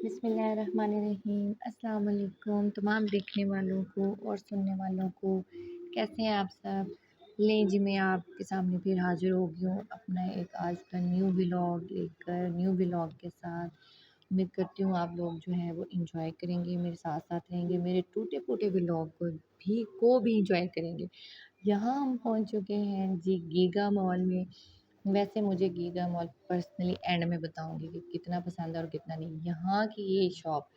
बिस्मिल्लाहिर्रहमानिर्रहीम। अस्सलाम वालेकुम तमाम देखने वालों को और सुनने वालों को। कैसे हैं आप सब? लें जी, मैं आपके सामने फिर हाज़िर हो गई हूँ अपना एक आज का न्यू व्लॉग लेकर, न्यू व्लॉग के साथ। उम्मीद करती हूँ आप लोग जो हैं वो एंजॉय करेंगे, मेरे साथ-साथ रहेंगे, मेरे टूटे-फूटे व्लॉग को भी एंजॉय करेंगे। यहाँ हम पहुँच चुके हैं जी गीगा मॉल में। वैसे मुझे गीगा मॉल पर्सनली एंड में बताऊँगी कि कितना पसंद है और कितना नहीं। यहाँ की ये शॉप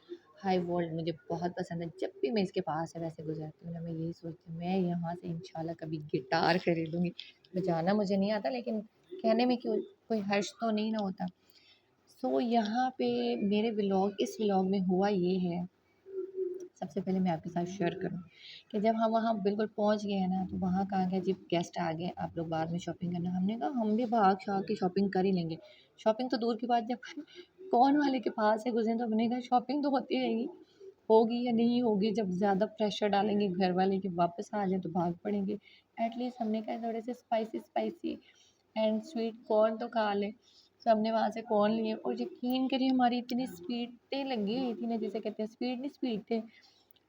हाई वॉल्ट मुझे बहुत पसंद है। जब भी मैं इसके पास से वैसे गुज़रती हूँ ना, मैं यही सोचती हूँ मैं यहाँ से इंशाल्लाह कभी गिटार खरीदूँगी। बजाना मुझे नहीं आता, लेकिन कहने में क्यों कोई हर्ज तो नहीं ना होता। सो यहाँ पे मेरे इस व्लॉग में हुआ ये है, सबसे पहले मैं आपके साथ शेयर करूँ कि जब हम वहाँ बिल्कुल पहुँच गए हैं ना, तो वहाँ कहा गया जी गेस्ट आ गए, आप लोग बाद में शॉपिंग करना। हमने कहा हम भी भाग-शाग के शॉपिंग कर ही लेंगे। शॉपिंग तो दूर की बात, जब कौन वाले के पास से गुज़रे तो हमने कहा शॉपिंग तो होती रहेगी, होगी या नहीं होगी, जब ज़्यादा प्रेशर डालेंगे घर वाले कि वापस आ जाएँ तो भाग पड़ेंगे। एटलीस्ट हमने कहा थोड़े से स्पाइसी एंड स्वीट कॉर्न तो खा लें। तो हमने वहाँ से कॉर्न लिए और यकीन करिए हमारी इतनी स्पीडें लगी हुई थी ना, जिसे कहते हैं स्पीड नहीं स्पीड थे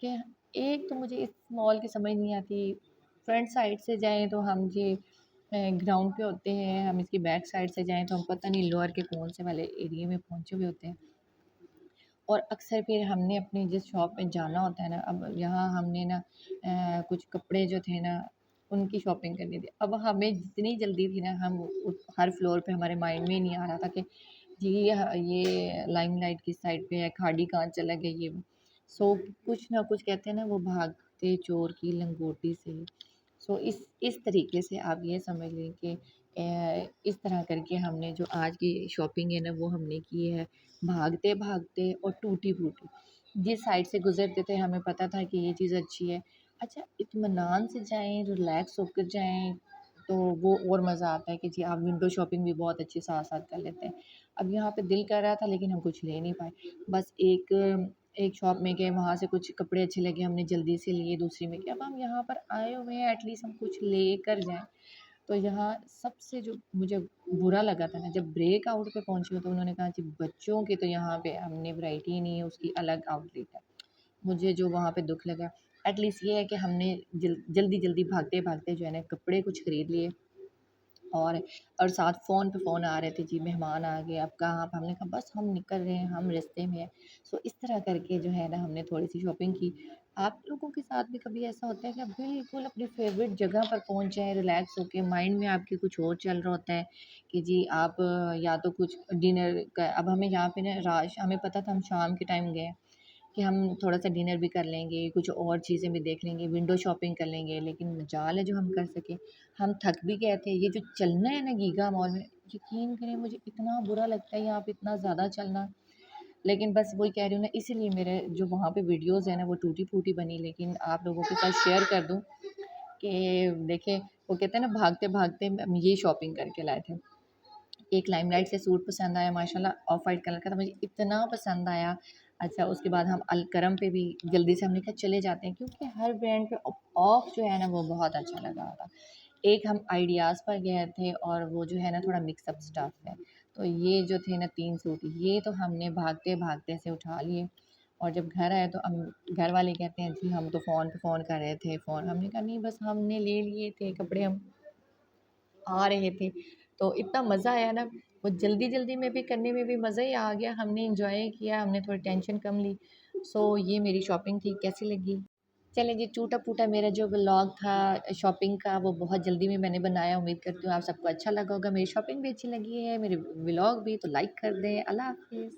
कि एक तो मुझे इस मॉल की समझ नहीं आती। फ्रंट साइड से जाएँ तो हम जी ग्राउंड पे होते हैं, हम इसकी बैक साइड से जाएँ तो हम पता नहीं लोअर के कौन से वाले एरिया में पहुँचे हुए होते हैं। और अक्सर फिर हमने अपनी जिस शॉप में जाना होता है ना, अब यहाँ हमने ना कुछ कपड़े जो थे ना उनकी शॉपिंग करनी थी। अब हमें जितनी जल्दी थी ना, हम हर फ्लोर पे हमारे माइंड में ही नहीं आ रहा था कि जी ये लाइमलाइट किस साइड पे है, खाड़ी कहाँ चला गया ये वो। सो कुछ ना कुछ कहते हैं ना, वो भागते चोर की लंगोटी से। सो इस तरीके से आप ये समझ लें कि इस तरह करके हमने जो आज की शॉपिंग है ना वो हमने की है, भागते-भागते और टूटी-फूटी। जिस साइड से गुज़रते थे हमें पता था कि ये चीज़ अच्छी है। अच्छा इत्मीनान से जाएँ, रिलैक्स होकर जाएँ, तो वो और मज़ा आता है कि जी आप विंडो शॉपिंग भी बहुत अच्छी साथ-साथ कर लेते हैं। अब यहाँ पे दिल कर रहा था लेकिन हम कुछ ले नहीं पाए। बस एक शॉप में गए, वहाँ से कुछ कपड़े अच्छे लगे, हमने जल्दी से लिए, दूसरी में गए। अब हम यहाँ पर आए हुए हैं, एटलीस्ट हम कुछ लेकर जाएँ। तो यहाँ सबसे जो मुझे बुरा लगा था ना, जब ब्रेकआउट पे पहुँची तो उन्होंने कहा जी बच्चों की तो यहाँ पे हमने वैरायटी ही नहीं है, उसकी अलग आउटलेट है। मुझे जो वहाँ पे दुःख लगा, एटलीस्ट ये है कि हमने जल्दी-जल्दी भागते-भागते जो है ना कपड़े कुछ खरीद लिए। और और साथ फ़ोन पे फ़ोन आ रहे थे, जी मेहमान आ गए, अब कहाँ आप? हमने कहा बस हम निकल रहे हैं, हम रास्ते में हैं। सो इस तरह करके जो है ना हमने थोड़ी-सी शॉपिंग की। आप लोगों के साथ भी कभी ऐसा होता है कि आप बिल्कुल अपनी फ़ेवरेट जगह पर पहुँच जाएँ, रिलैक्स होके, माइंड में आपके कुछ और चल रहा होता है कि जी आप या तो कुछ डिनर का, अब हमें यहाँ पे ना हमें पता था हम शाम के टाइम गए हैं कि हम थोड़ा-सा डिनर भी कर लेंगे, कुछ और चीज़ें भी देख लेंगे, विंडो शॉपिंग कर लेंगे, लेकिन मजाल है जो हम कर सके। हम थक भी गए थे, ये जो चलना है ना गीगा मॉल में, यकीन करें मुझे इतना बुरा लगता है यहाँ पे इतना ज़्यादा चलना। लेकिन बस वही कह रही हूँ ना, इसीलिए मेरे जो वहाँ पे वीडियोज़ हैं ना वो टूटी-फूटी बनी, लेकिन आप लोगों के साथ शेयर कर दूँ कि देखिए वो कहते हैं ना भागते-भागते हम ये शॉपिंग करके लाए थे। एक लाइमलाइट से सूट पसंद आया माशाल्लाह, ऑफ वाइट कलर का था, मुझे इतना पसंद आया। अच्छा उसके बाद हम अलकरम पे भी जल्दी से हमने कहा चले जाते हैं, क्योंकि हर ब्रांड पे ऑफ जो है ना वो बहुत अच्छा लगा था। एक हम आइडियाज़ पर गए थे और वो जो है ना थोड़ा मिक्स अप स्टफ है। तो ये जो थे ना 3 सूट, ये तो हमने भागते-भागते से उठा लिए। और जब घर आए तो घर वाले कहते हैं जी हम तो फ़ोन पे फ़ोन कर रहे थे, हमने कहा नहीं बस हमने ले लिए थे कपड़े, हम आ रहे थे। तो इतना मज़ा आया ना, वो जल्दी-जल्दी में भी करने में भी मज़ा ही आ गया, हमने एन्जॉय किया, हमने थोड़ी टेंशन कम ली। सो ये मेरी शॉपिंग थी, कैसी लगी? चलें जी, टूटा-फूटा मेरा जो व्लॉग था शॉपिंग का वो बहुत जल्दी में मैंने बनाया, उम्मीद करती हूँ आप सबको अच्छा लगा होगा। मेरी शॉपिंग भी अच्छी लगी है, मेरे व्लॉग भी, तो लाइक कर दें। अल्लाह हाफ़िज़।